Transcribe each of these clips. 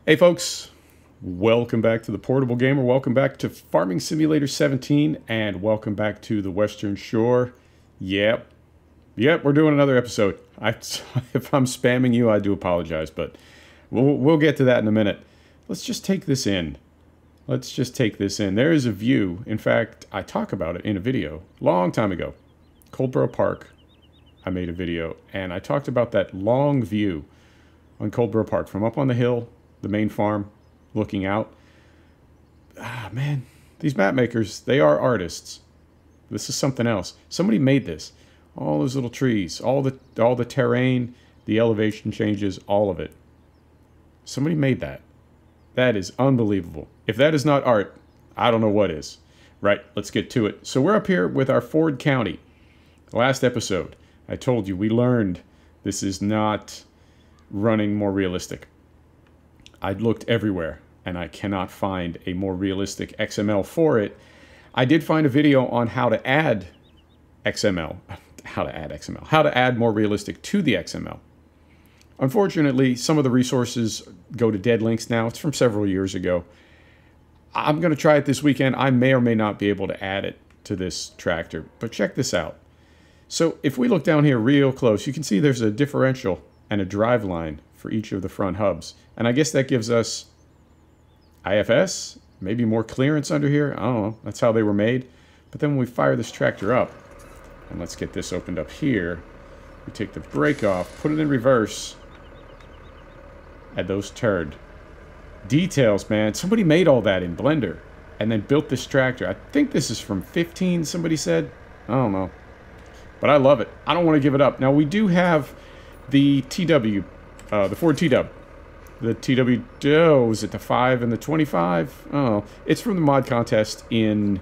Hey folks, welcome back to the Portable Gamer, welcome back to Farming Simulator 17, and welcome back to the Western Shore. Yep, we're doing another episode. If I'm spamming you, I do apologize, but we'll get to that in a minute. Let's just take this in. There is a view. In fact, I talk about it in a video long time ago. Coldborough Park, I made a video, and I talked about that long view on Coldborough Park from up on the hill, the main farm, looking out. Ah, man, these map makers, they are artists. This is something else. Somebody made this. All those little trees, all the terrain, the elevation changes, all of it. Somebody made that. That is unbelievable. If that is not art, I don't know what is. Right, let's get to it. So we're up here with our Ford County. Last episode, I told you we learned this is not running more realistic. I looked everywhere, and I cannot find a more realistic XML for it. I did find a video on how to add XML. How to add more realistic to the XML. Unfortunately, some of the resources go to dead links now. It's from several years ago. I'm going to try it this weekend. I may or may not be able to add it to this tractor, but check this out. So if we look down here real close, you can see there's a differential and a drive line for each of the front hubs. And I guess that gives us IFS, maybe more clearance under here. I don't know. That's how they were made. But then when we fire this tractor up, and let's get this opened up here, we take the brake off, put it in reverse, add those turd. Details, man. Somebody made all that in Blender and then built this tractor. I think this is from 15, somebody said. I don't know. But I love it. I don't want to give it up. Now, we do have the TW, the Ford TW. The TW, oh, is it the 5 and the 25? Oh, it's from the mod contest in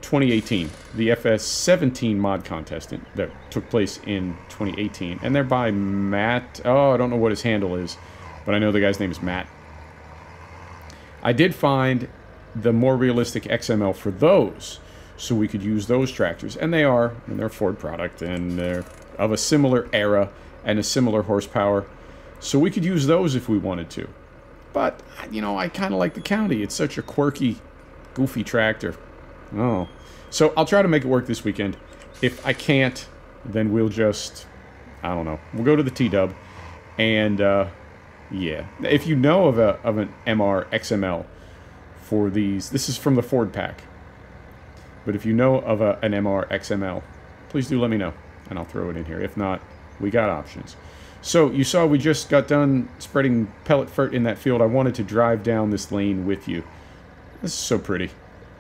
2018. The FS17 mod contest that took place in 2018. And they're by Matt. Oh, I don't know what his handle is, but I know the guy's name is Matt. I did find the more realistic XML for those, so we could use those tractors. And they're a Ford product, and they're of a similar era and a similar horsepower. So we could use those if we wanted to. But, you know, I kind of like the County. It's such a quirky, goofy tractor. Oh. So I'll try to make it work this weekend. If I can't, then we'll just, I don't know. We'll go to the T-Dub. And, yeah. If you know of an MR XML for these, this is from the Ford pack. But if you know of an MR XML, please do let me know. And I'll throw it in here. If not, we got options. So you saw we just got done spreading pellet fert in that field. I wanted to drive down this lane with you. This is so pretty.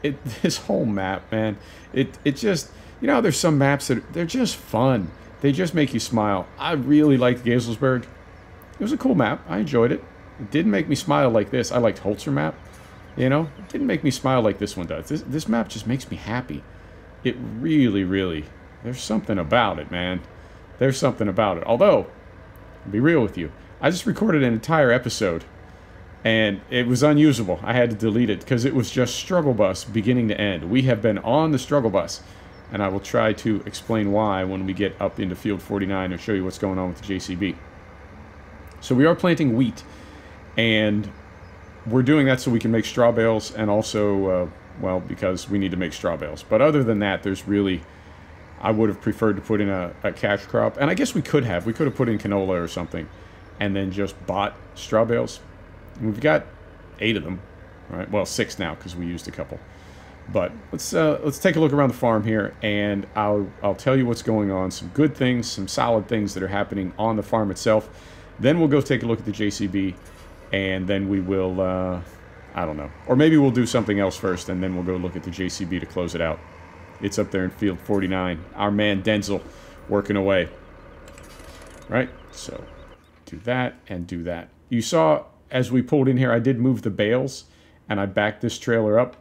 This whole map, man. It just, you know, there's some maps that they're just fun. They just make you smile. I really liked Gaislesburg. It was a cool map. I enjoyed it. It didn't make me smile like this. I liked Holzer map. You know, it didn't make me smile like this one does. This map just makes me happy. It really, really, there's something about it, man. There's something about it. Although, I'll be real with you, I just recorded an entire episode, and it was unusable. I had to delete it because it was just struggle bus beginning to end. We have been on the struggle bus, and I will try to explain why when we get up into field 49 and show you what's going on with the JCB. So we are planting wheat, and we're doing that so we can make straw bales, and also, well, because we need to make straw bales. But other than that, there's really, I would have preferred to put in a cash crop. And I guess we could have. We could have put in canola or something and then just bought straw bales. And we've got 8 of them, right? Well, 6 now because we used a couple. But let's take a look around the farm here, and I'll tell you what's going on. Some good things, some solid things that are happening on the farm itself. Then we'll go take a look at the JCB. And then we will, I don't know. Or maybe we'll do something else first, and then we'll go look at the JCB to close it out. It's up there in field 49. Our man Denzel working away. Right? So, do that and do that. You saw, as we pulled in here, I did move the bales, and I backed this trailer up.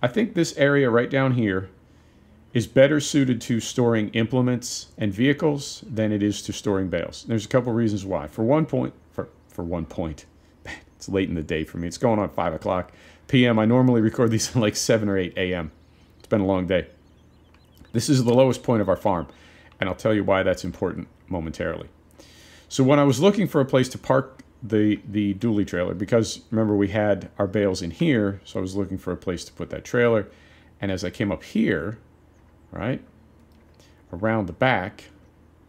I think this area right down here is better suited to storing implements and vehicles than it is to storing bales. There's a couple reasons why. For one point, it's late in the day for me. It's going on 5 o'clock p.m. I normally record these at like 7 or 8 a.m. It's been a long day. This is the lowest point of our farm, and I'll tell you why that's important momentarily. So when I was looking for a place to park the dually trailer, because remember we had our bales in here, so I was looking for a place to put that trailer. And as I came up here, right, around the back,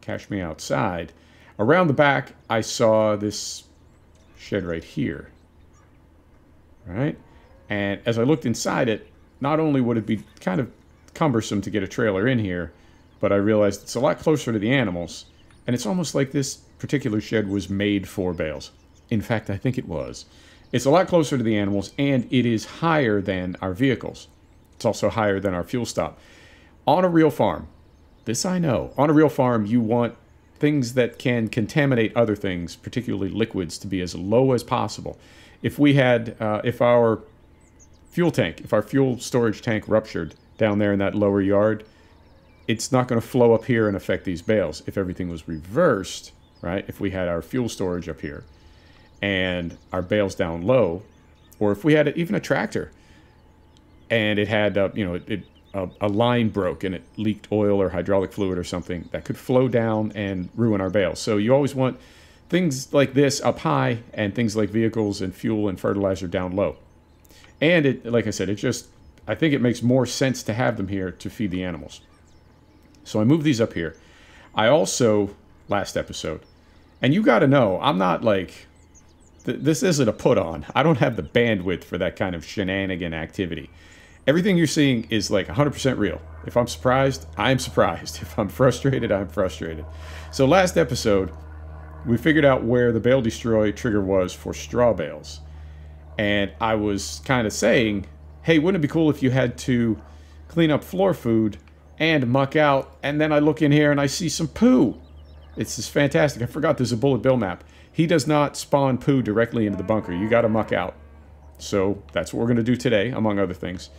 cash me outside, around the back I saw this shed right here, right? And as I looked inside it, not only would it be kind of cumbersome to get a trailer in here, but I realized it's a lot closer to the animals, and it's almost like this particular shed was made for bales. In fact, I think it was. It's a lot closer to the animals, and it is higher than our vehicles. It's also higher than our fuel stop. On a real farm, this I know, on a real farm you want things that can contaminate other things, particularly liquids, to be as low as possible. If we had, if our fuel storage tank ruptured down there in that lower yard, it's not going to flow up here and affect these bales. If everything was reversed, right, if we had our fuel storage up here and our bales down low, or if we had even a tractor and it had, a line broke and it leaked oil or hydraulic fluid or something, that could flow down and ruin our bales. So you always want things like this up high and things like vehicles and fuel and fertilizer down low. And it, like I said, I think it makes more sense to have them here to feed the animals. So I moved these up here. I also, last episode, and you got to know, I'm not like, this isn't a put on. I don't have the bandwidth for that kind of shenanigan activity. Everything you're seeing is like 100% real. If I'm surprised, I'm surprised. If I'm frustrated, I'm frustrated. So last episode, we figured out where the bale destroy trigger was for straw bales. And I was kind of saying, hey, wouldn't it be cool if you had to clean up floor food and muck out, and then I look in here and I see some poo. It's just fantastic. I forgot there's a bullet bill map. He does not spawn poo directly into the bunker. You got to muck out. So that's what we're going to do today, among other things,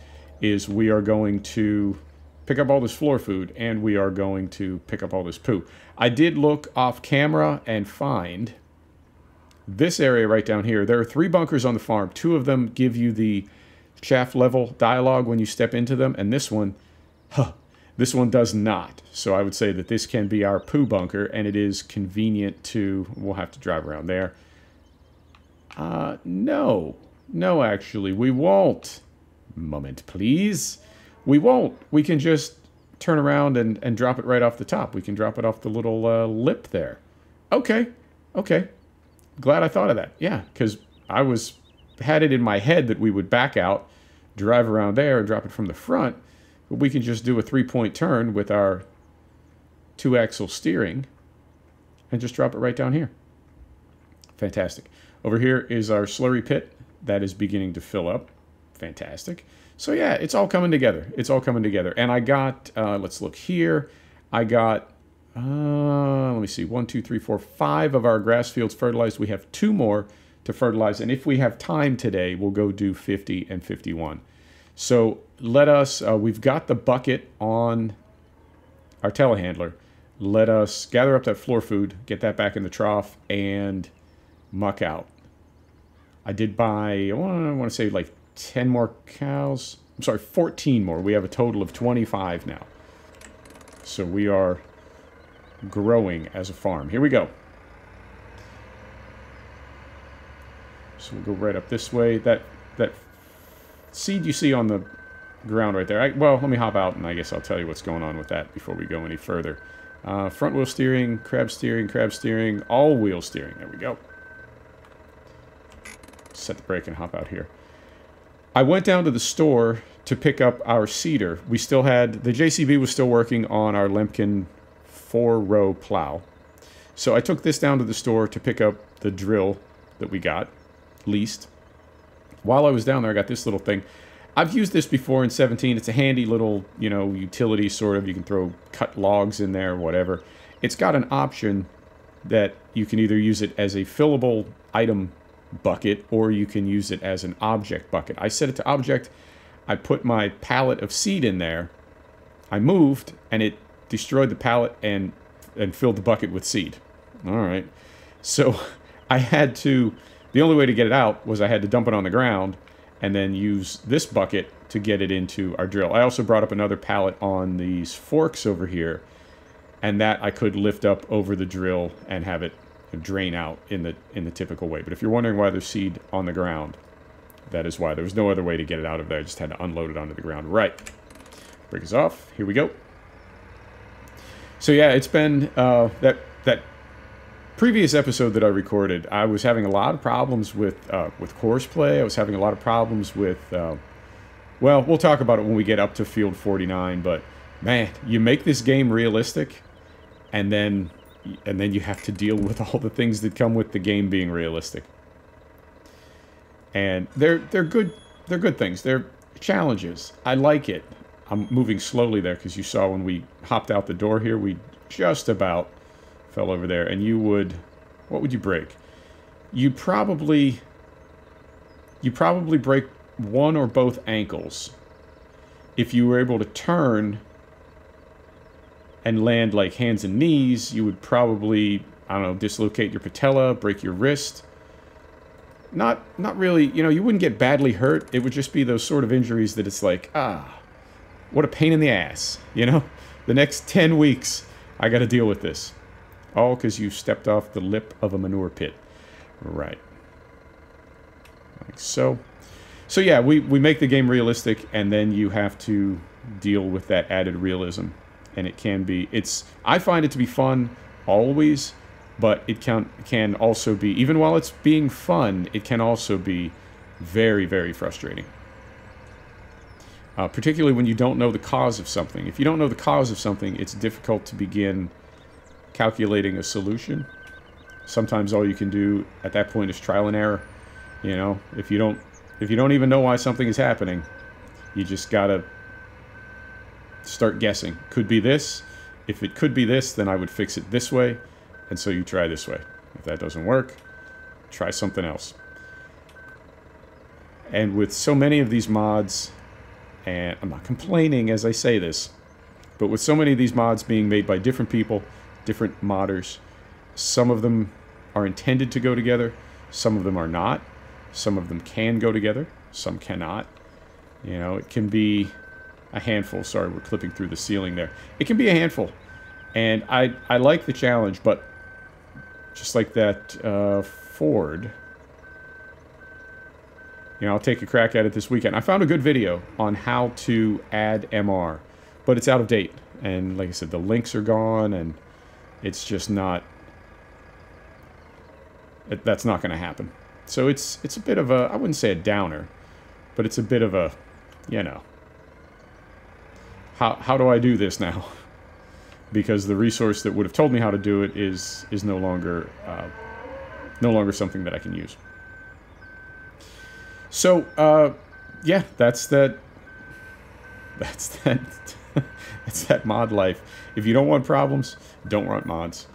is we are going to pick up all this floor food and we are going to pick up all this poo. I did look off camera and find this area right down here. There are 3 bunkers on the farm. 2 of them give you the shaft level dialogue when you step into them, and this one, this one does not. So I would say that this can be our poo bunker, and it is convenient to, we'll have to drive around there. No, actually, we won't. Moment, please. We won't. We can just turn around and drop it right off the top. We can drop it off the little lip there. Okay. Glad I thought of that. Yeah, because I had it in my head that we would back out, drive around there, and drop it from the front. But we can just do a 3-point turn with our 2-axle steering and just drop it right down here. Fantastic. Over here is our slurry pit that is beginning to fill up. Fantastic. So yeah, it's all coming together. It's all coming together. And I got, let's look here. I got, let me see, 1, 2, 3, 4, 5 of our grass fields fertilized. We have 2 more to fertilize. And if we have time today, we'll go do 50 and 51. So let us, we've got the bucket on our telehandler. Let us gather up that floor food, get that back in the trough, and muck out. I did buy, I want to say like 10 more cows. I'm sorry, 14 more. We have a total of 25 now. So we are growing as a farm. Here we go. So we'll go right up this way. That seed you see on the ground right there. Well, let me hop out and I guess I'll tell you what's going on with that before we go any further. Front wheel steering, crab steering, all wheel steering. There we go. Set the brake and hop out here. I went down to the store to pick up our seeder. We still had, the JCB was still working on our Lemken 4-row plow. So I took this down to the store to pick up the drill that we got leased. While I was down there, I got this little thing. I've used this before in 17. It's a handy little, utility sort of. You can throw cut logs in there or whatever. It's got an option that you can either use it as a fillable item bucket or you can use it as an object bucket. I set it to object. I put my pallet of seed in there. I moved and it destroyed the pallet and filled the bucket with seed. All right. So I had to, the only way to get it out was I had to dump it on the ground and then use this bucket to get it into our drill. I also brought up another pallet on these forks over here, and that I could lift up over the drill and have it, drain out in the typical way. But if you're wondering why there's seed on the ground, that is why. There was no other way to get it out of there. I just had to unload it onto the ground. Right. Break us off. Here we go. So yeah, it's been that previous episode that I recorded. I was having a lot of problems with horseplay. I was having a lot of problems with. Well, we'll talk about it when we get up to field 49. But man, you make this game realistic, and then you have to deal with all the things that come with the game being realistic. And they're good. They're good things. They're challenges. I like it. I'm moving slowly there because you saw when we hopped out the door here, we just about fell over there. And you would, what would you break? You probably break one or both ankles. If you were able to turn and land like hands and knees, you would probably, I don't know, dislocate your patella, break your wrist. Not really, you know, you wouldn't get badly hurt. It would just be those sort of injuries that it's like, what a pain in the ass, you know? The next 10 weeks, I got to deal with this. All because you stepped off the lip of a manure pit. Right. Like so. So yeah, we make the game realistic, and then you have to deal with that added realism. And it can be, I find it to be fun always, but it can also be, even while it's being fun, it can also be very, very frustrating. Particularly when you don't know the cause of something. If you don't know the cause of something, it's difficult to begin calculating a solution. Sometimes all you can do at that point is trial and error. You know, if you don't even know why something is happening, you just gotta start guessing. Could be this. If it could be this, then I would fix it this way. And so you try this way. If that doesn't work, try something else. And with so many of these mods, and I'm not complaining as I say this, but with so many of these mods being made by different people, different modders, some of them are intended to go together, some of them are not, some of them can go together, some cannot. You know, it can be a handful. Sorry, we're clipping through the ceiling there. It can be a handful. And I like the challenge, but just like that Ford, you know, I'll take a crack at it this weekend. I found a good video on how to add MR, but it's out of date. And like I said, the links are gone, and it's just not, that's not going to happen. So it's a bit of a, I wouldn't say a downer, but it's a bit of a, you know, how do I do this now? Because the resource that would have told me how to do it is no longer something that I can use. So yeah, that's that mod life. If you don't want problems, don't run mods.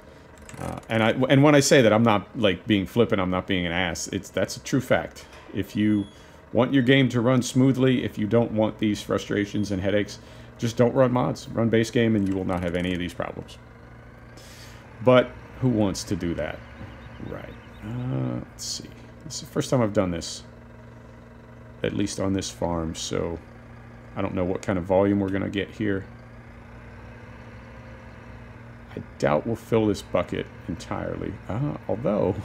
And when I say that, I'm not like being flippant, I'm not being an ass. That's a true fact. If you want your game to run smoothly, if you don't want these frustrations and headaches, just don't run mods. Run base game and you will not have any of these problems. But who wants to do that? Right. Let's see. This is the first time I've done this. At least on this farm, so I don't know what kind of volume we're going to get here. I doubt we'll fill this bucket entirely. Although,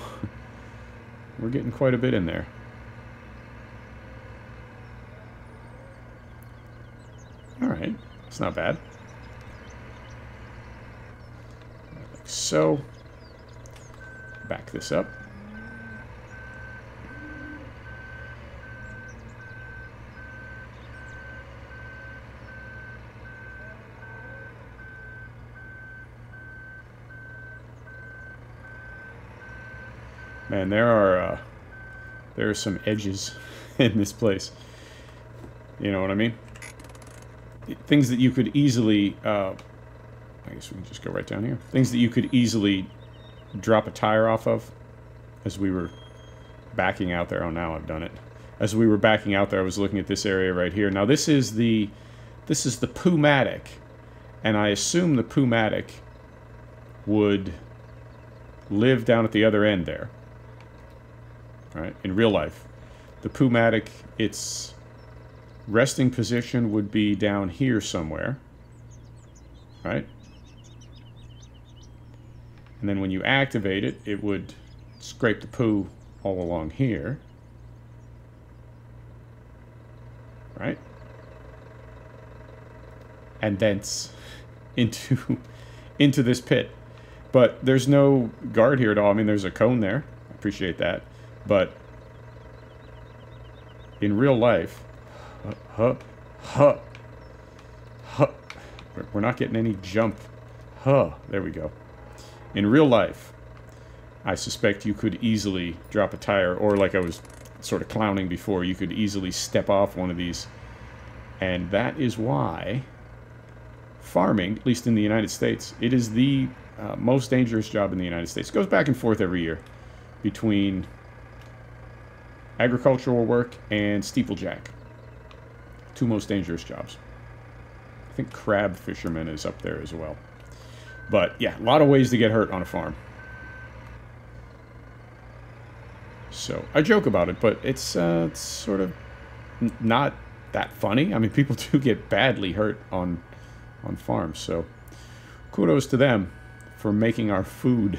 we're getting quite a bit in there. Alright, it's not bad. Like so. Back this up. Man, there are some edges in this place. You know what I mean? Things that you could easily, I guess we can just go right down here. Things that you could easily drop a tire off of as we were backing out there. Oh, now I've done it. As we were backing out there, I was looking at this area right here. Now this is the Poomatic, and I assume the Poomatic would live down at the other end there. Right, in real life, the Poomatic, its resting position would be down here somewhere, right? And then when you activate it, it would scrape the poo all along here. Right? And thence into this pit. But there's no guard here at all. I mean, there's a cone there. I appreciate that. But in real life, we're not getting any jump. There we go. In real life, I suspect you could easily drop a tire, or like I was sort of clowning before, you could easily step off one of these. And that is why farming, at least in the United States, it is the most dangerous job in the United States. It goes back and forth every year between agricultural work and steeplejack. Two most dangerous jobs. I think crab fisherman is up there as well. But yeah, a lot of ways to get hurt on a farm. So I joke about it, but it's sort of not that funny. I mean, people do get badly hurt on farms. So kudos to them for making our food.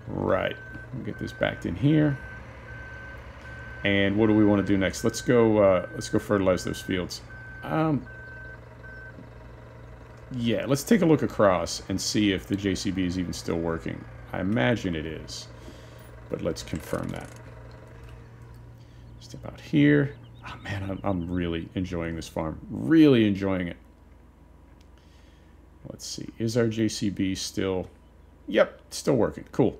Right. We'll get this backed in here. And what do we want to do next? Let's go fertilize those fields. Yeah, let's take a look across and see if the JCB is even still working. I imagine it is, but let's confirm that. Step out here. Oh man, I'm really enjoying this farm. Really enjoying it. Let's see. Is our JCB still... Yep, still working. Cool.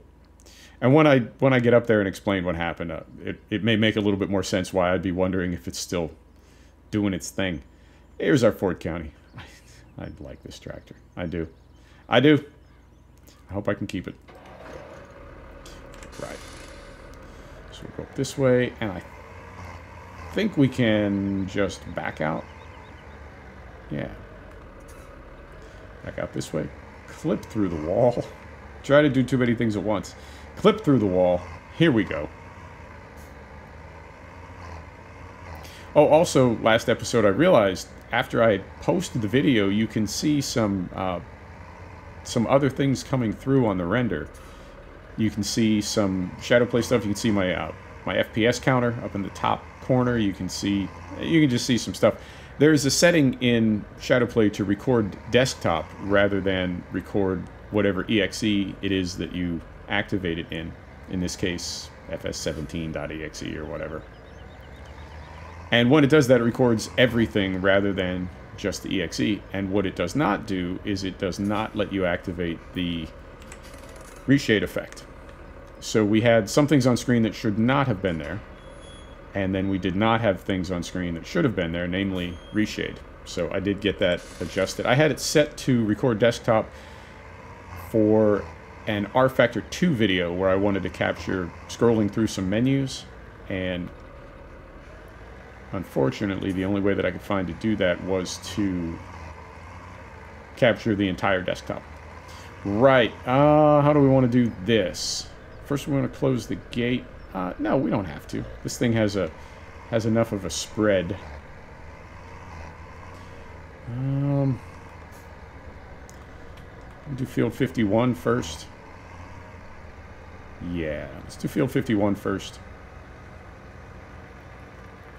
And when I get up there and explain what happened, it may make a little bit more sense why I'd be wondering if it's still doing its thing. Here's our Ford County. I like this tractor. I do. I do. I hope I can keep it. Right. So we'll go up this way, and I think we can just back out. Yeah. Back out this way. Clip through the wall. Try to do too many things at once. Clip through the wall. Here we go. Oh, also, last episode I realized after I posted the video, you can see some other things coming through on the render. You can see some shadow play stuff. You can see my my FPS counter up in the top corner. You can just see some stuff. There's a setting in Shadowplay to record desktop rather than record whatever exe it is that you activate it in. In this case, FS17.exe or whatever. And when it does that, it records everything rather than just the exe. And what it does not do is it does not let you activate the reshade effect. So we had some things on screen that should not have been there. And then we did not have things on screen that should have been there, namely reshade. So I did get that adjusted. I had it set to record desktop for an R Factor 2 video where I wanted to capture scrolling through some menus. And unfortunately, the only way that I could find to do that was to capture the entire desktop. Right. How do we want to do this? First, we want to close the gate. No, we don't have to. This thing has enough of a spread. We'll do field 51 first. Yeah, let's do field 51 first.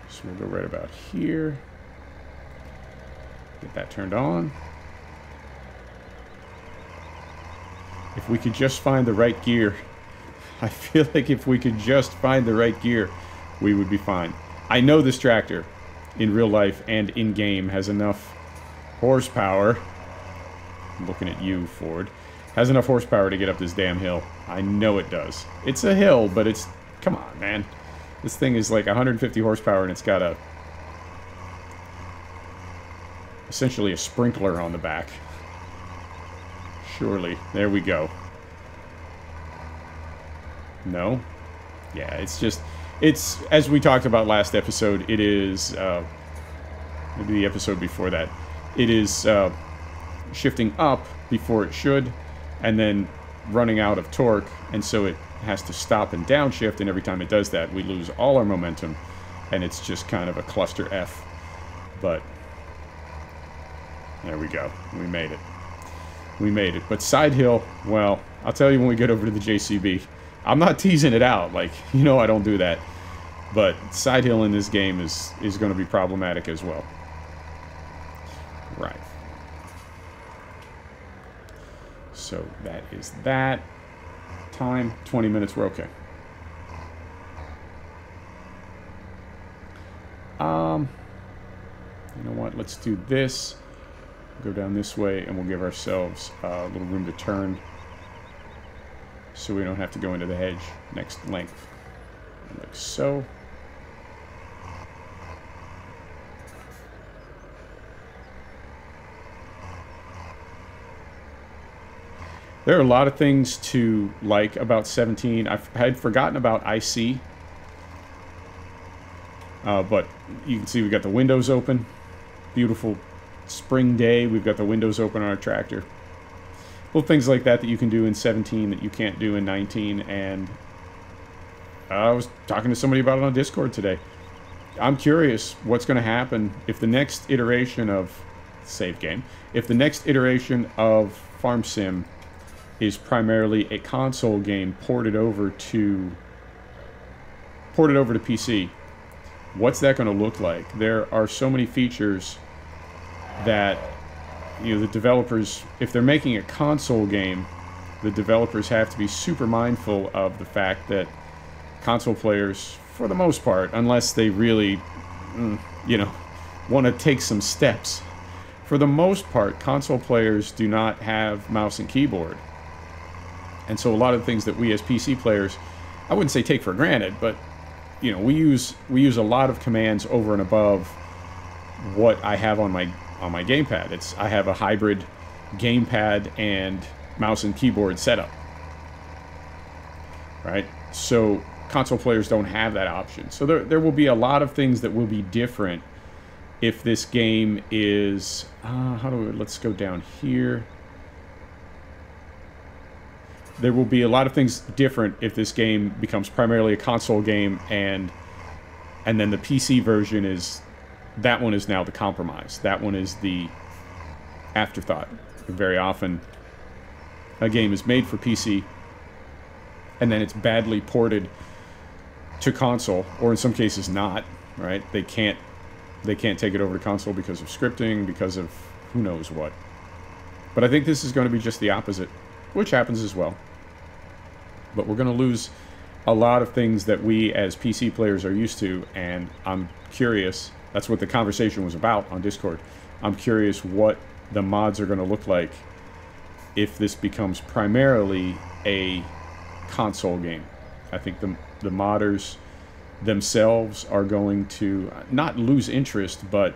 So we'll go right about here. Get that turned on. If we could just find the right gear. I feel like if we could just find the right gear, we would be fine. I know this tractor, in real life and in-game, has enough horsepower. I'm looking at you, Ford. Has enough horsepower to get up this damn hill. I know it does. It's a hill, but it's... Come on, man. This thing is like 150 horsepower, and it's got a... essentially a sprinkler on the back. Surely. There we go. No? Yeah, it's just... It's, as we talked about last episode, it is... maybe the episode before that. It is shifting up before it should, and then running out of torque, and so it has to stop and downshift, and every time it does that, we lose all our momentum, and it's just kind of a cluster F. But there we go. We made it. we made it. But side hill, well, I'll tell you when we get over to the JCB. I'm not teasing it out. Like, you know I don't do that. But side hill in this game is going to be problematic as well. Right. So that is that. Time, 20 minutes, we're okay. You know what, let's do this. Go down this way, and we'll give ourselves a little room to turn so we don't have to go into the hedge next length. Like so. There are a lot of things to like about 17. I had forgotten about IC. But you can see we've got the windows open. Beautiful spring day. We've got the windows open on our tractor. Little things like that that you can do in 17 that you can't do in 19. And I was talking to somebody about it on Discord today. I'm curious what's going to happen if the next iteration of save game, if the next iteration of Farm Sim is primarily a console game ported over to PC. What's that going to look like? There are so many features that, you know, the developers, if they're making a console game, the developers have to be super mindful of the fact that console players, for the most part, unless they really, you know, want to take some steps, for the most part, console players do not have mouse and keyboard. And so a lot of the things that we as PC players, I wouldn't say take for granted, but you know, we use a lot of commands over and above what I have on my gamepad. I have a hybrid gamepad and mouse and keyboard setup. Right? So console players don't have that option. So there will be a lot of things that will be different if this game is let's go down here. There will be a lot of things different if this game becomes primarily a console game, and then the PC version is, that one is now the compromise. That one is the afterthought. Very often, a game is made for PC, and then it's badly ported to console, or in some cases not. Right? They can't take it over to console because of scripting, because of who knows what. But I think this is going to be just the opposite, which happens as well. But we're going to lose a lot of things that we as PC players are used to, and I'm curious, that's what the conversation was about on Discord, I'm curious what the mods are going to look like if this becomes primarily a console game. I think the modders themselves are going to not lose interest, but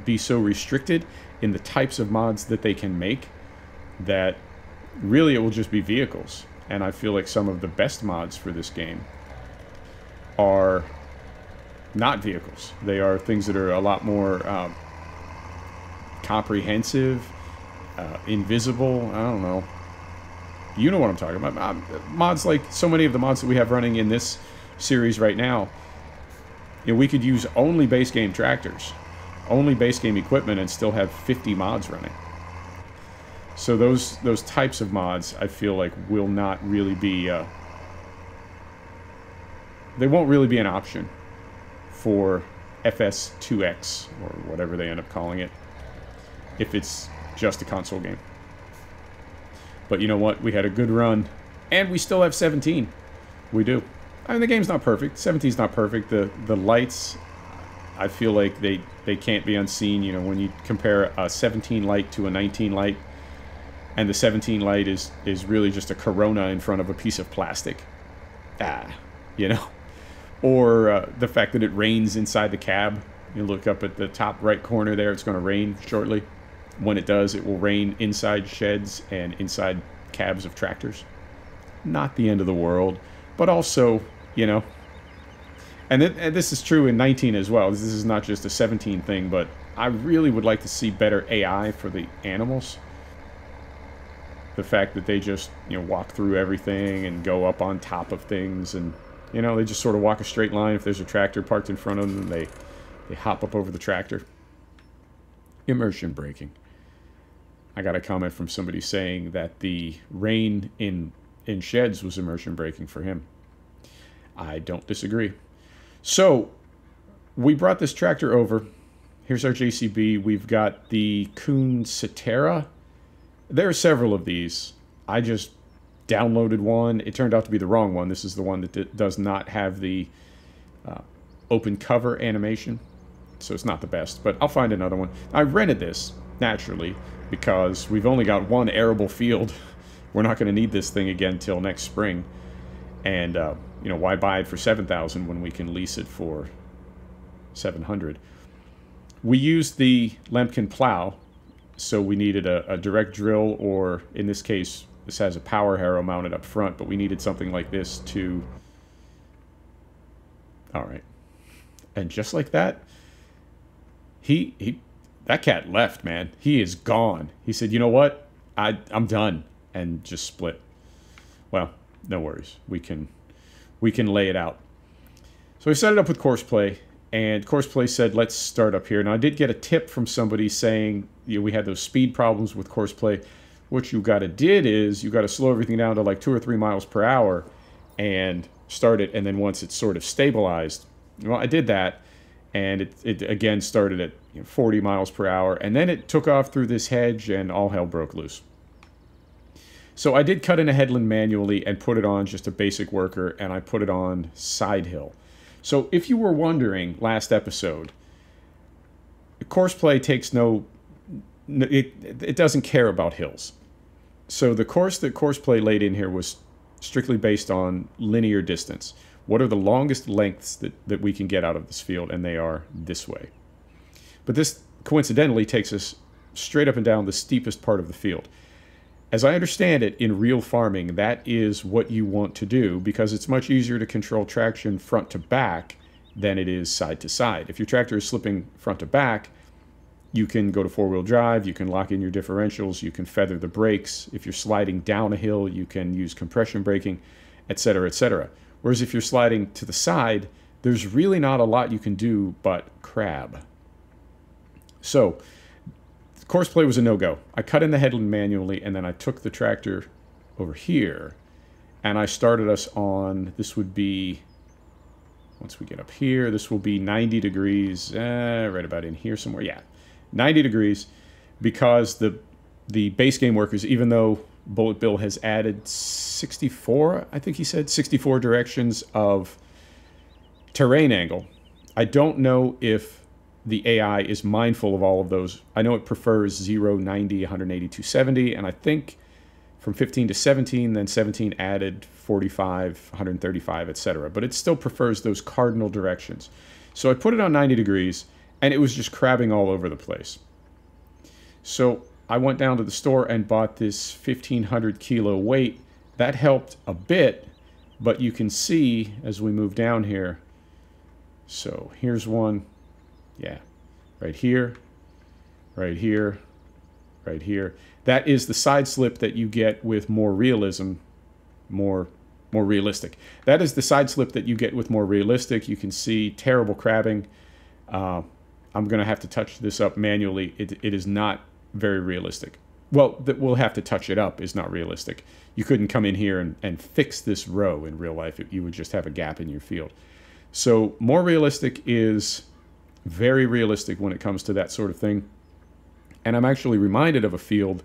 be so restricted in the types of mods that they can make that really it will just be vehicles. And I feel like some of the best mods for this game are not vehicles. They are things that are a lot more comprehensive, invisible, I don't know. You know what I'm talking about. Mods like so many of the mods that we have running in this series right now, you know, we could use only base game tractors, only base game equipment, and still have 50 mods running. So those types of mods, I feel like, will not really be, they won't really be an option for FS2X, or whatever they end up calling it, if it's just a console game. But you know what? We had a good run, and we still have 17. We do. I mean, the game's not perfect. 17's not perfect. The lights, I feel like they can't be unseen. You know, when you compare a 17 light to a 19 light, and the 17 light is really just a Corona in front of a piece of plastic. You know. Or the fact that it rains inside the cab. You look up at the top right corner there, it's going to rain shortly. When it does, it will rain inside sheds and inside cabs of tractors. Not the end of the world, but also, you know. And this is true in 19 as well. This is not just a 17 thing, but I really would like to see better AI for the animals. The fact that they just, you know, walk through everything and go up on top of things, and, you know, they just sort of walk a straight line. If there's a tractor parked in front of them, they hop up over the tractor. Immersion braking. I got a comment from somebody saying that the rain in sheds was immersion braking for him. I don't disagree. So we brought this tractor over. Here's our JCB. We've got the Kuhn Cetera. There are several of these. I just downloaded one. It turned out to be the wrong one. This is the one that does not have the open cover animation. So it's not the best, but I'll find another one. I rented this, naturally, because we've only got one arable field. We're not going to need this thing again till next spring. And, you know, why buy it for $7,000 when we can lease it for $700? We used the Lemken plow, so we needed a direct drill, or in this case, this has a power harrow mounted up front, but we needed something like this to... All right. And just like that, that cat left, man. He is gone. He said, you know what? I'm done. And just split. Well, no worries. We can lay it out. So we set it up with Courseplay, and Courseplay said, let's start up here. Now, I did get a tip from somebody saying, you know, we had those speed problems with Courseplay. What you got to did is you got to slow everything down to like 2 or 3 miles per hour and start it, and then once it's sort of stabilized, well, I did that, and it again started at 40 miles per hour, and then it took off through this hedge, and all hell broke loose. So I did cut in a headland manually and put it on just a basic worker, and I put it on side hill. So if you were wondering, last episode, Courseplay takes it doesn't care about hills. So the course that Courseplay laid in here was strictly based on linear distance. What are the longest lengths that we can get out of this field? And they are this way. But this coincidentally takes us straight up and down the steepest part of the field. As I understand it, in real farming, that is what you want to do because it's much easier to control traction front to back than it is side to side. If your tractor is slipping front to back, you can go to four-wheel drive, you can lock in your differentials, you can feather the brakes. If you're sliding down a hill, you can use compression braking, etc., etc. Whereas if you're sliding to the side, there's really not a lot you can do but crab. So, Courseplay was a no-go. I cut in the headland manually, and then I took the tractor over here, and I started us on, this would be, once we get up here, this will be 90 degrees, right about in here somewhere, yeah. 90 degrees, because the base game workers, even though Bullet Bill has added 64, I think he said, 64 directions of terrain angle. I don't know if the AI is mindful of all of those. I know it prefers 0, 90, 180, 270, and I think from 15 to 17, then 17 added 45, 135, etc. But it still prefers those cardinal directions. So I put it on 90 degrees, and it was just crabbing all over the place. So I went down to the store and bought this 1,500 kilo weight. That helped a bit, but you can see as we move down here. So here's one. Yeah, right here, right here, right here. That is the side slip that you get with more realism, more realistic. That is the side slip that you get with more realistic. You can see terrible crabbing. I'm going to have to touch this up manually. It is not very realistic. Well, we'll have to touch it up is not realistic. You couldn't come in here and fix this row in real life. You would just have a gap in your field. So more realistic is very realistic when it comes to that sort of thing. And I'm actually reminded of a field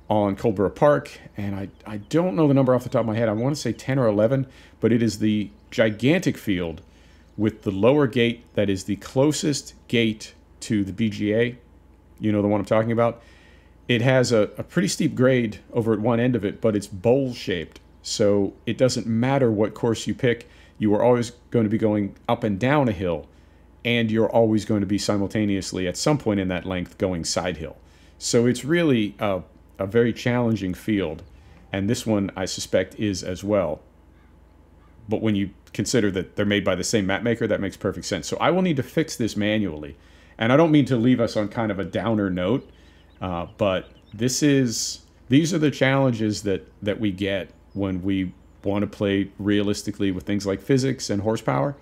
on Coldborough Park, and I don't know the number off the top of my head. I want to say 10 or 11, but it is the gigantic field with the lower gate that is the closest gate to the BGA. You know the one I'm talking about? It has a pretty steep grade over at one end of it, but it's bowl-shaped. So it doesn't matter what course you pick. You are always going to be going up and down a hill, and you're always going to be simultaneously at some point in that length going side hill. So it's really a very challenging field, and this one I suspect is as well. But when you consider that they're made by the same map maker, that makes perfect sense. So I will need to fix this manually, and I don't mean to leave us on kind of a downer note, but these are the challenges that we get when we want to play realistically with things like physics and horsepower.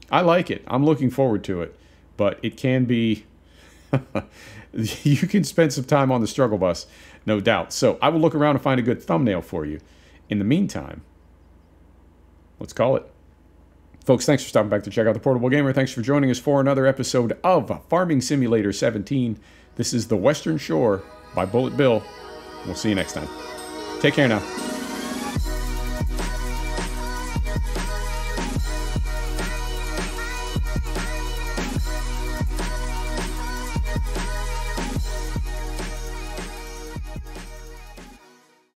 I like it. I'm looking forward to it, but it can be You can spend some time on the struggle bus, no doubt. So I will look around and find a good thumbnail for you. In the meantime, let's call it. Folks, thanks for stopping back to check out The Portable Gamer. Thanks for joining us for another episode of Farming Simulator 17. This is The Western Shore by Bullet Bill. We'll see you next time. Take care now.